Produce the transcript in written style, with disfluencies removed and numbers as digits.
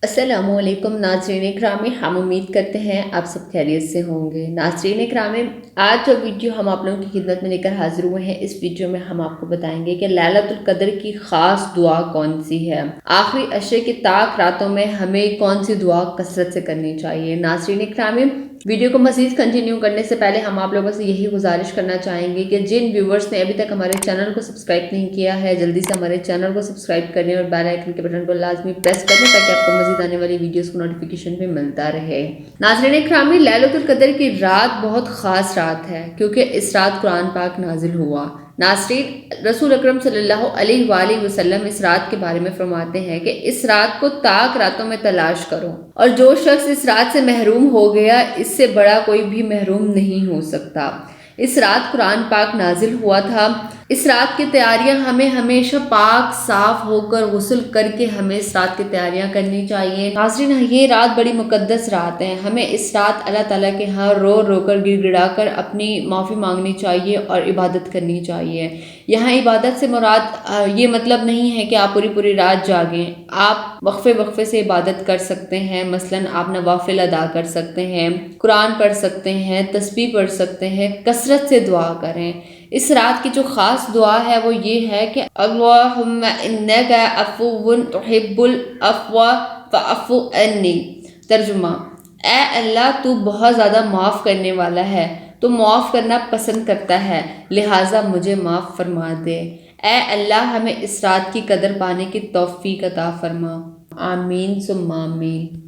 السلام علیکم ناظرین اکرامی، ہم امید کرتے ہیں آپ سب خیریت سے ہوں گے۔ ناظرین اکرامی، آج جو ویڈیو ہم آپ لوگوں کی خدمت میں لے کر حاضر ہوئے ہیں، اس ویڈیو میں ہم آپ کو بتائیں گے کہ لیلۃ القدر کی خاص دعا کون سی ہے۔ آخری عشرے کی طاق راتوں میں ہمیں کون سی دعا کثرت سے کرنی چاہیے۔ ناظرین اکرامی، ویڈیو کو مزید کنٹینیو کرنے سے پہلے ہم آپ لوگوں سے یہی گزارش کرنا چاہیں گے کہ جن ویورز نے ابھی تک ہمارے چینل کو سبسکرائب نہیں کیا ہے، جلدی سے ہمارے چینل کو سبسکرائب کریں اور بیل آئیکن کے بٹن کو لازمی پریس کریں تاکہ آپ کو مزید آنے والی ویڈیوز کو نوٹیفیکیشن بھی ملتا رہے۔ ناظرین اکرامی، لیلۃ القدر کی رات بہت خاص رات ہے کیونکہ اس رات قرآن پاک نازل ہوا۔ ناظرین، رسول اکرم صلی اللہ علیہ وآلہ وسلم اس رات کے بارے میں فرماتے ہیں کہ اس رات کو طاق راتوں میں تلاش کرو، اور جو شخص اس رات سے محروم ہو گیا، اس سے بڑا کوئی بھی محروم نہیں ہو سکتا۔ اس رات قرآن پاک نازل ہوا تھا۔ اس رات کی تیاریاں ہمیں ہمیشہ پاک صاف ہو کر غسل کر کے ہمیں اس رات کی تیاریاں کرنی چاہیے۔ ناظرین، یہ رات بڑی مقدس رات ہے، ہمیں اس رات اللہ تعالیٰ کے ہاں رو رو کر گڑ گڑا کر اپنی معافی مانگنی چاہیے اور عبادت کرنی چاہیے۔ یہاں عبادت سے مراد یہ مطلب نہیں ہے کہ آپ پوری پوری رات جاگیں، آپ وقفے وقفے سے عبادت کر سکتے ہیں۔ مثلاً آپ نوافل ادا کر سکتے ہیں، قرآن پڑھ سکتے ہیں، تسبیح پڑھ سکتے ہیں، کثرت سے دعا کریں۔ اس رات کی جو خاص دعا ہے وہ یہ ہے کہ اللہم انک عفو تحب العفو فاعف عنی۔ ترجمہ: اے اللہ، تو بہت زیادہ معاف کرنے والا ہے، تو معاف کرنا پسند کرتا ہے، لہٰذا مجھے معاف فرما دے۔ اے اللہ، ہمیں اس رات کی قدر پانے کی توفیق عطا فرما۔ آمین ثم آمین۔